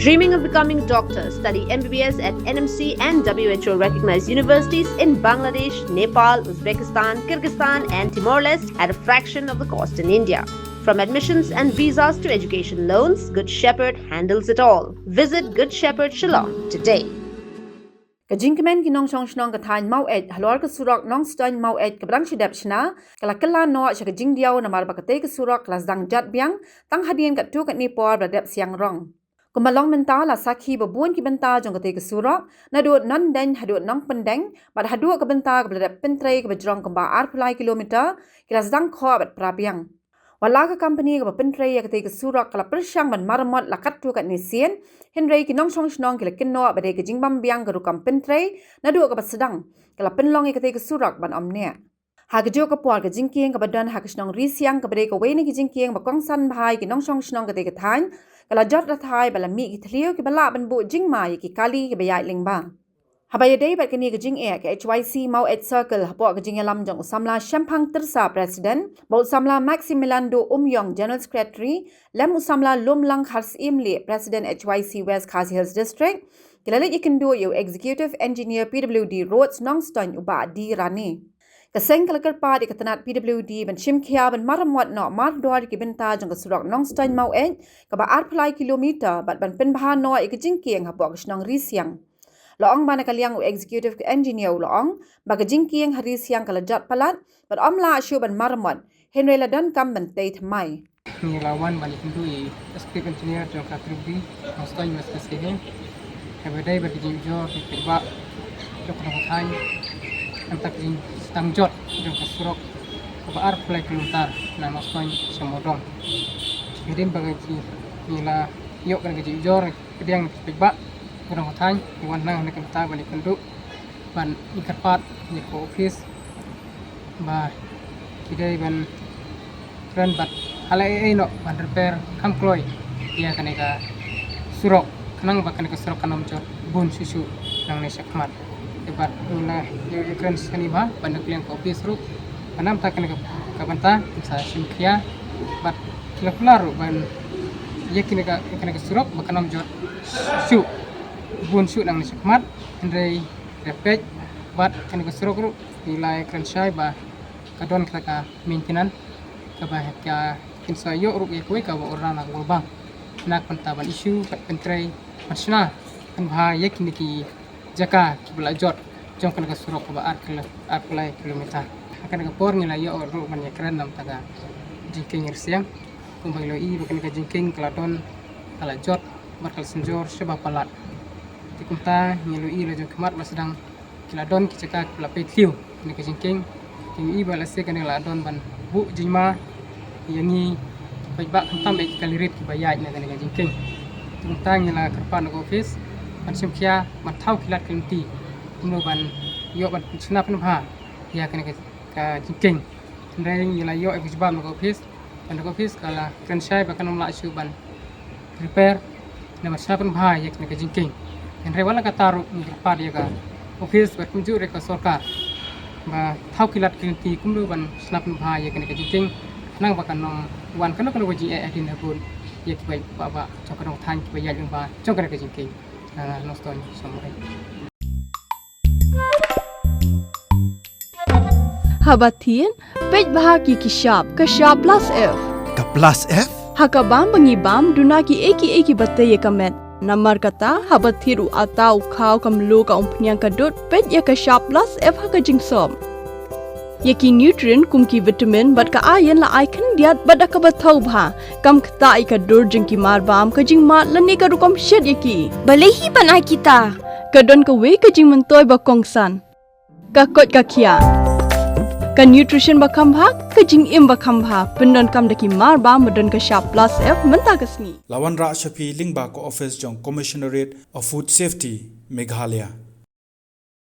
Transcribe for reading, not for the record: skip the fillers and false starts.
Dreaming of becoming a doctor? Study MBBS at NMC and WHO recognized universities in Bangladesh, Nepal, Uzbekistan, Kyrgyzstan and Timor-Leste at a fraction of the cost in India. From admissions and visas to education loans, Good Shepherd handles it all. Visit Good Shepherd Shillong today. Jingkieng ki Nongstoiñ ka thain Maweit halor ka Surok Nongstoiñ Maweit ka brang sidap shna kala kala no sa ka Diaw na mar bakate ka Surok kala dang jat Biang tang hadien ka tu ka Nipor bradep siang rong kumalong menta la sakhi babun ki benta jong ka te ka Surok na do non den hadu nong pendeng bad hadu ka benta ka bradep pentre ka bajrong ka ba 8 kilometer kala dang kho bat prabiang wala ka company ka pentre ya ka te ka Surok kala persyang ban marmot la kat tu ka nisien Henry ki Nongstoiñ kila kinno bade ka jingbam Biang ka rukam pentre na do ka basedang kala penlong ka te ka Surok ban omne ha ka jo ka por ka Jingkieng ka badan ha ka snong Risiang ka bade ka wene ki Jingkieng ba kongsan bhai ki Nongstoiñ ka te ka thain kala jot la thai bala mi ki thlio ki bala ban bu jingma ki kali ki bayai lingba habaya day bat kini ka jing ka HYC Maweit circle hapo ka jingalam jong usamla shampang tersa president ba usamla Maximiliano Umyong general secretary lam usamla lumlang khars imli president HYC West Khasi Hills district kilala ikindo yo executive engineer PWD roads Nongstoiñ uba di rani kaseng kalakar pa di katanat PWD ban shimkhia ban maramwat no mardwar ki benta jong ka Surok Nongstoiñ Maweit ka ba 8 kilometer bat ban penbha no ik Jingkieng hapo ka snong Risiang Loong bana kaliang u executive engineer loong baga Jingkieng Risiang kala jat palat but omla asyu ban maramwat Henry ladan kam ban tay thamai ni lawan balik hindu executive engineer jong ka PWD Nongstoiñ mas kasih everyday bagi jo di Paidbah jong ka thai antak jing tang jot jong ka Surok ka 8 kilometer na Nongstoiñ samodong kirim bagi ni la yok kan gaji jor kediang Paidbah kurang thai wan nang ne kanta balik hindu ban ikat ni ko office ba kidai ban ran bat halai no ban repair kam kloi dia kaneka Surok kanang ba kaneka Surok kanam jot bun susu nang ne sakmat ebat na kren sani ba ban kliang ko office ru kanam ta kaneka kabanta sa simkia bat kilaplar ban yakineka kaneka Surok ba kanam jot su bun su nang sakmat ndrei repek bat kaneka Surok ru nilai kren sai ba kadon klaka maintenance ka ba ka kinsa yo ru ye koi ka orang nak bang nak pantaban isu pat pentrei masna kan bha yakin ki jaka ki bela jot jong kan ka Surok ba 8 kilometer akan ka por nilai yo ru man ya kren nam taga Jingkieng Risiang kumbang lo i bukan ka Jingkieng kladon kala jot bakal senjor sebab palat tikumta ngilu i lo jong kemat sedang kladon ki jaka bela petliu ni ka Jingkieng i bala se kan la don ban bu jima yangi Paidbah kentam kalirit ki bayaj na kan Jingkieng tungtang la kerpan office ban simkhia ban thau kilat kenti kuno ban yo ban snap ha ya kan ka Jingkieng ndeng la yo e bijbam office ban office kala kan sai ba kanam la su ban repair na snap ha ya kan Jingkieng ndre wala ka taru ni kerpan ya ka office ba kunju re ka sarkar ba thau kilat kenti kumdu ban snap ha ya kan Jingkieng nang bakan nong wan kana kana waji adin habun ye ki bai ba chokang than ki bai ya ba chokang ka Jingkieng Nongstoiñ samai Habatin Paidbah ki kishap kashap plus f ka plus f hakabam bangi bam duna ki eki batte ye kamet namar kata habathiru atau khau kamlu ka umpnyang kadut pet ya kashap plus f haka jingsom Yaki nutrient kumki vitamin bat ka iron la icon diat bat ka bathau bha kam khta I ka dur jingki mar bam ka jing mat lani ka rukom shed yaki balehi banai kita ka don ka we ka jing mentoi ba kongsan ka kot ka khia ka nutrition ba kham bha ka jing im ba kham bha pendon kam daki mar bam don ka sharp plus f menta kasni lawan ra shapi lingba ko office jong commissionerate of food safety Meghalaya